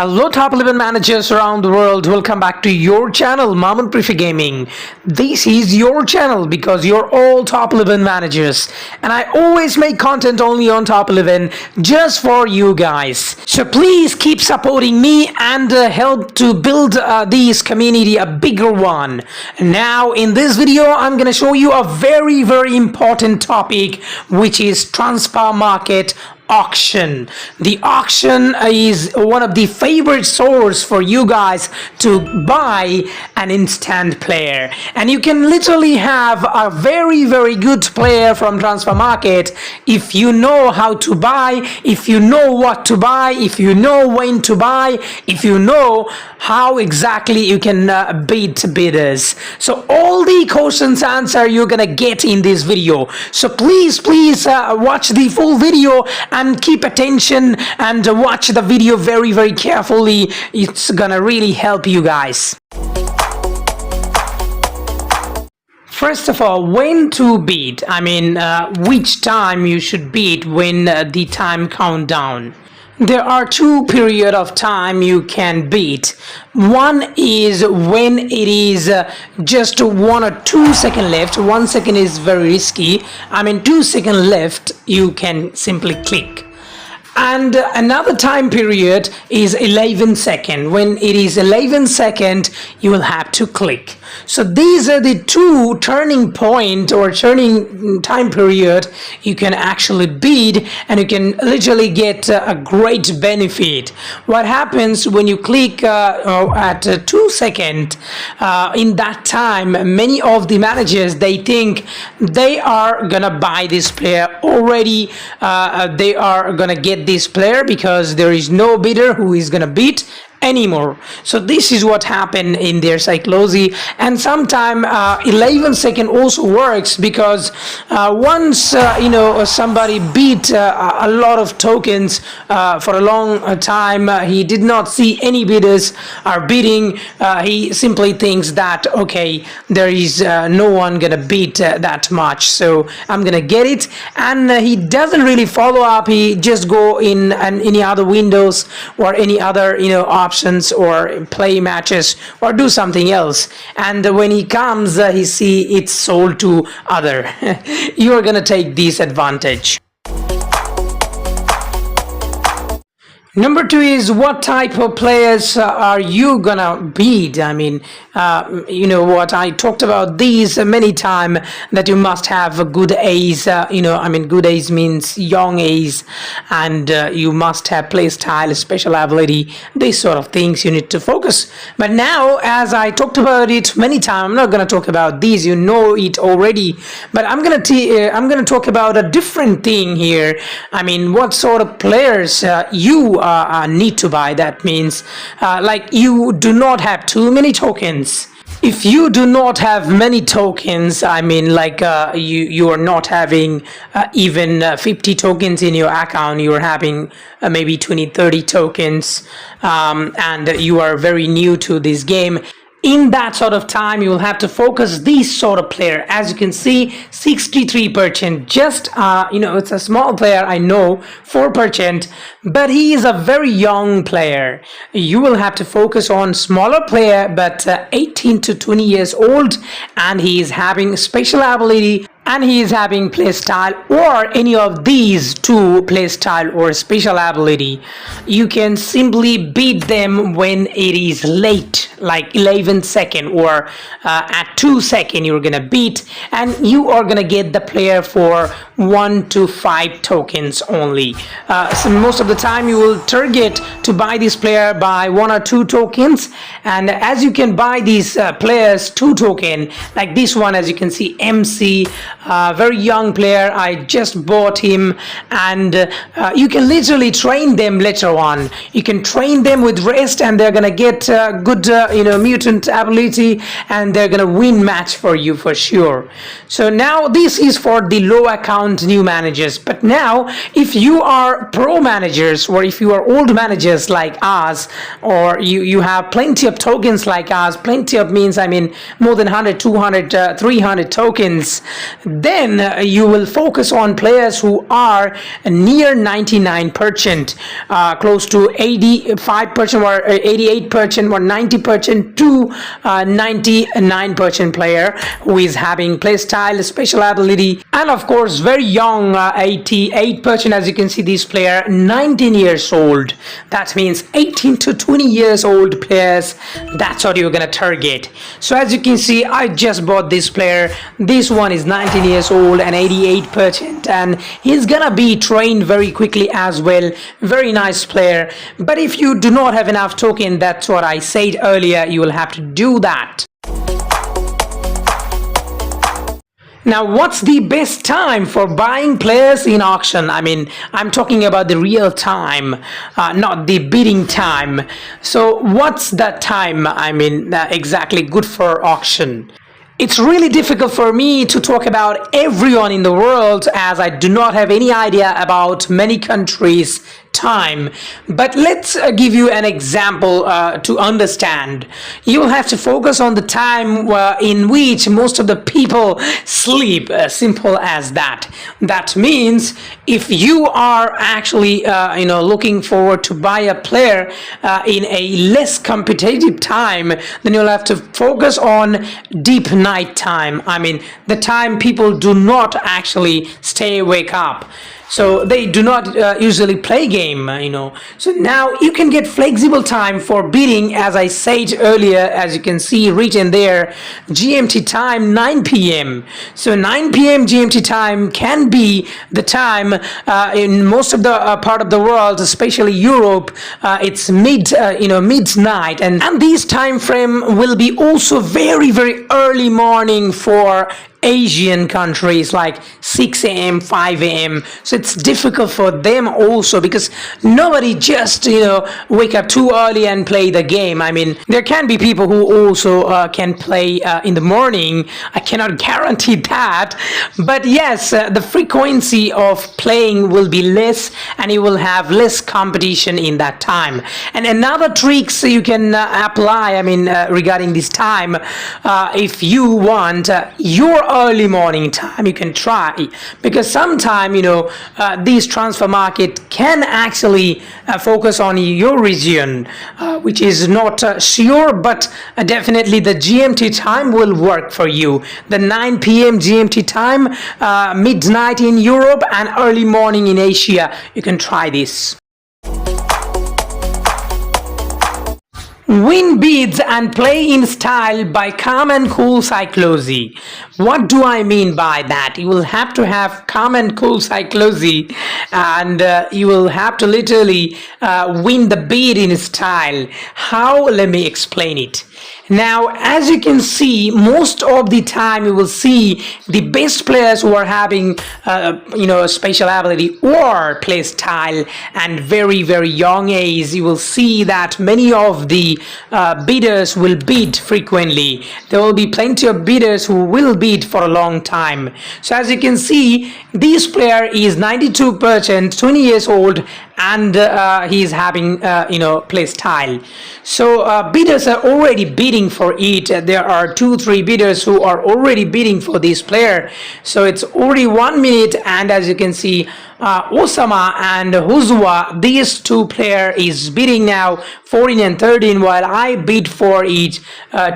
Hello top 11 managers around the world, welcome back to your channel Mamun Prefer Gaming. This is your channel because you're all top 11 managers and I always make content only on top 11 just for you guys. So please keep supporting me and help to build this community a bigger one. Now in this video I'm gonna show you a very important topic, which is transfer market auction. The auction is one of the favorite source for you guys to buy an instant player, and you can literally have a very good player from transfer market if you know how to buy, if you know what to buy, if you know when to buy, if you know how exactly you can beat bidders. So all the questions answer you're gonna get in this video, so please watch the full video and keep attention and watch the video very carefully. It's gonna really help you guys. First of all, when to bid, which time you should bid when the time countdown. There are two periods of time you can bid. One is when it is just 1 or 2 seconds left. 1 second is very risky. 2 seconds left, you can simply click. And another time period is 11 seconds. When it is 11 seconds, you will have to click. So these are the two turning point or turning time period you can actually bid, and you can literally get a great benefit. What happens when you click at 2 seconds, in that time many of the managers, they think they are gonna buy this player already, they are gonna get this player because there is no bidder who is gonna bid anymore. So this is what happened in their psychology. And sometime 11 second also works because once somebody beat a lot of tokens for a long time, he did not see any bidders are bidding, he simply thinks that okay, there is no one gonna bid that much, so I'm gonna get it, and he doesn't really follow up. He just go in any other windows or any other options or play matches or do something else, and when he comes he see it's sold to other. You are gonna take this advantage. Number two is what type of players are you gonna bid? What I talked about these many times, that you must have a good ace. Good ace means young ace, and you must have play style, special ability, these sort of things you need to focus. But now, as I talked about it many times, I'm not gonna talk about these. You know it already. But I'm gonna talk about a different thing here. What sort of players you need to buy. That means like you do not have too many tokens. If you do not have many tokens, you are not having even 50 tokens in your account, you are having maybe 20-30 tokens, and you are very new to this game. In that sort of time, you will have to focus this sort of player. As you can see, 63%. Just it's a small player, I know, 4%, but he is a very young player. You will have to focus on smaller player, but 18 to 20 years old, and he is having special ability, and he is having playstyle or any of these two, playstyle or special ability. You can simply beat them when it is late, like 11 seconds or at 2 seconds you're gonna beat, and you are gonna get the player for 1 to 5 tokens only. So most of the time you will target to buy this player by 1 or 2 tokens, and as you can buy these players 2 tokens, like this one, as you can see, MC, very young player, I just bought him, and you can literally train them later on. You can train them with rest, and they're gonna get good mutant ability, and they're gonna win match for you for sure. So now this is for the low account new managers. But now if you are pro managers, or if you are old managers like us, or you have plenty of tokens like us, plenty of means, I mean, more than 100, 200, 300 tokens, then you will focus on players who are near 99%, close to 85% or 88% or 90% to 99% player who is having playstyle, special ability, and of course very young, 88%. As you can see, this player 19 years old. That means 18 to 20 years old players. That's what you're gonna target. So as you can see, I just bought this player. This one is 19 years old and 88%, and he's gonna be trained very quickly as well. Very nice player. But if you do not have enough token, that's what I said earlier, you will have to do that. Now, what's the best time for buying players in auction? I mean, I'm talking about the real time, not the bidding time. So what's that time, I mean, exactly good for auction? It's really difficult for me to talk about everyone in the world, as I do not have any idea about many countries' time. But let's give you an example to understand. You will have to focus on the time in which most of the people sleep. Simple as that. That means if you are actually looking forward to buy a player in a less competitive time, then you'll have to focus on deep night time. I mean, the time people do not actually wake up. So they do not usually play game, So now you can get flexible time for bidding, as I said earlier, as you can see written there, GMT time 9 p.m. So 9 p.m. GMT time can be the time in most of the part of the world, especially Europe. It's midnight, and this time frame will be also very, very early morning for Asian countries, like 6 a.m., 5 a.m. So it's difficult for them also, because nobody just, wake up too early and play the game. I mean, there can be people who also can play in the morning. I cannot guarantee that. But yes, the frequency of playing will be less, and you will have less competition in that time. And another tricks you can apply, I mean, regarding this time, if you want your early morning time, you can try, because sometime this transfer market can actually focus on your region, which is not sure, but definitely the GMT time will work for you. The 9 p.m. GMT time, midnight in Europe and early morning in Asia. You can try this. Win bids and play in style by Calm and Cool Cyclozy. What do I mean by that? You will have to have Calm and Cool Cyclozy, and you will have to literally win the bid in style. How? Let me explain it. Now, as you can see, most of the time you will see the best players who are having, a special ability or play style and very, very young age. You will see that many of the bidders will bid frequently. There will be plenty of bidders who will bid for a long time. So as you can see, this player is 92%, 20 years old, and he is having, play style. So bidders are already bidding for it. There are 2-3 bidders who are already bidding for this player. So it's already 1 minute, and as you can see, Osama and Huzwa, these two player is bidding now 14 and 13, while I bid for each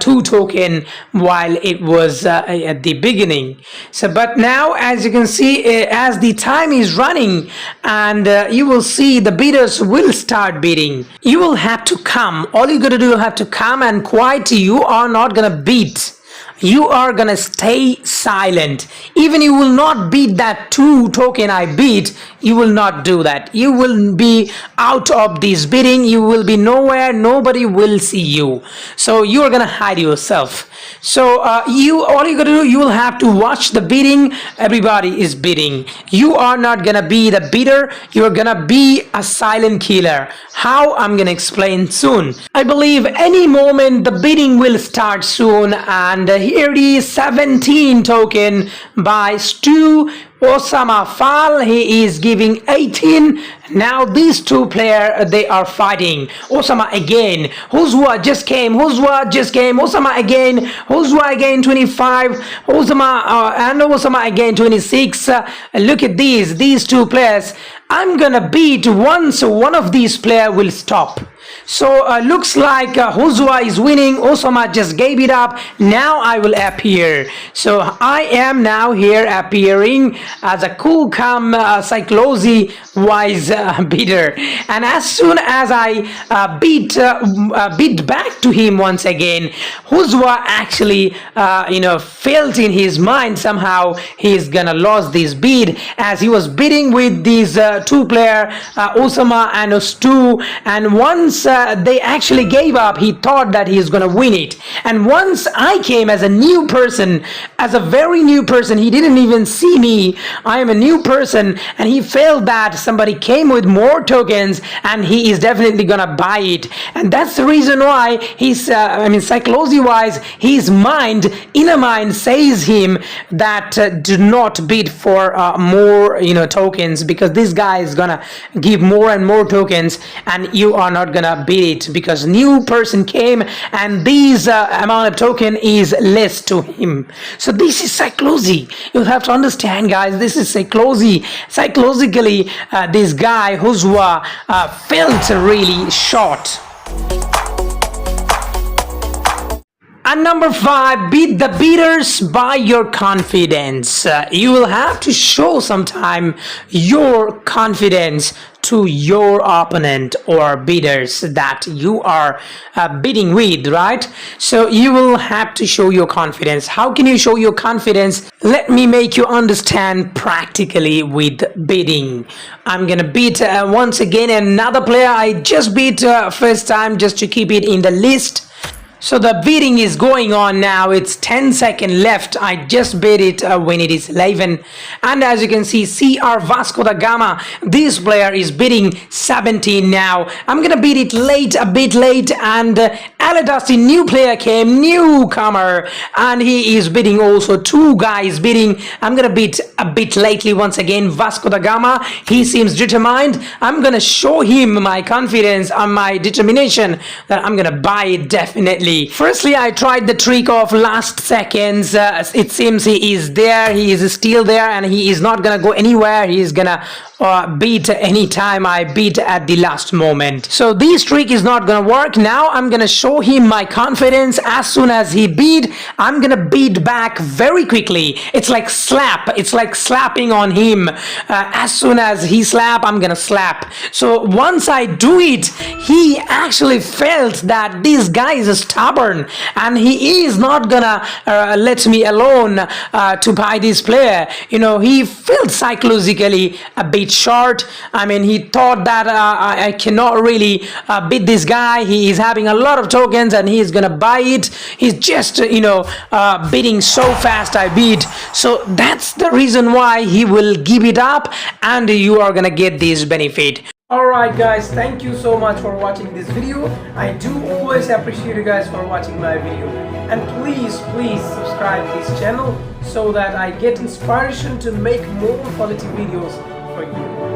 2 token while it was at the beginning. So but now, as you can see, as the time is running, and you will see the bidders will start bidding. You will have to come. All you gotta do, you have to come and quiet. You are not gonna bid. you are gonna stay silent. Even you will not beat that 2 token I beat, you will not do that. You will be out of this bidding, you will be nowhere, nobody will see you. So you are gonna hide yourself. So all you gotta do, you will have to watch the bidding. Everybody is bidding. You are not gonna be the bidder, you are gonna be a silent killer. How? I'm gonna explain soon. I believe any moment the bidding will start soon, and here is 17 token by Stu Osama Fall. He is giving 18. Now these two players, they are fighting. Osama again. Huzwa just came. Huzwa just came. Osama again. Huzwa again 25. Osama and Osama again 26. Look at these two players. I'm gonna beat once one of these players will stop. So looks like Huzwa is winning. Osama just gave it up. Now I will appear. So I am now here appearing as a cool, calm, psychology wise bidder. And as soon as I beat back to him once again, Huzwa actually felt in his mind somehow he's gonna lose this bid, as he was bidding with these two players, Osama and Stu. And once they actually gave up, he thought that he's gonna win it. And once I came as a new person, as a very new person, he didn't even see me. I am a new person, and he felt that somebody came with more tokens and he is definitely gonna buy it. And that's the reason why he's psychology wise, his mind, inner mind says him that do not bid for more tokens, because this guy is gonna give more and more tokens and you are not gonna beat it, because new person came and these amount of token is less to him. So this is psychology. You have to understand, guys, this is psychology. Psychologically, this guy Huzwa felt really short. And number 5, beat the beaters by your confidence. You will have to show sometime your confidence to your opponent or bidders that you are bidding with, right? So you will have to show your confidence. How can you show your confidence? Let me make you understand practically with bidding. I'm gonna beat once again another player I just beat first time, just to keep it in the list. So the bidding is going on now. It's 10 seconds left. I just bid it when it is 11. And as you can see, CR Vasco da Gama, this player is bidding 17 now. I'm gonna bid it late, a bit late. And Aladasti, new player came, newcomer, and he is bidding also. 2 guys bidding. I'm gonna bid a bit lately once again. Vasco da Gama, he seems determined. I'm gonna show him my confidence and my determination that I'm gonna buy it definitely. Firstly, I tried the trick of last seconds. It seems he is there, he is still there, and he is not gonna go anywhere. He is gonna beat any time I beat at the last moment. So this trick is not gonna work. Now I'm gonna show him my confidence. As soon as he beat, I'm gonna beat back very quickly. It's like slap. It's like slapping on him. As soon as he slap, I'm gonna slap. So once I do it, he actually felt that this guy is stubborn and he is not gonna let me alone to buy this player. He felt psychologically a bit short. I mean, he thought that I cannot really beat this guy. He is having a lot of tokens and he is gonna buy it. He's just bidding so fast I beat. So that's the reason why he will give it up and you are gonna get this benefit. Alright guys, thank you so much for watching this video. I do always appreciate you guys for watching my video. And please subscribe to this channel so that I get inspiration to make more quality videos for you.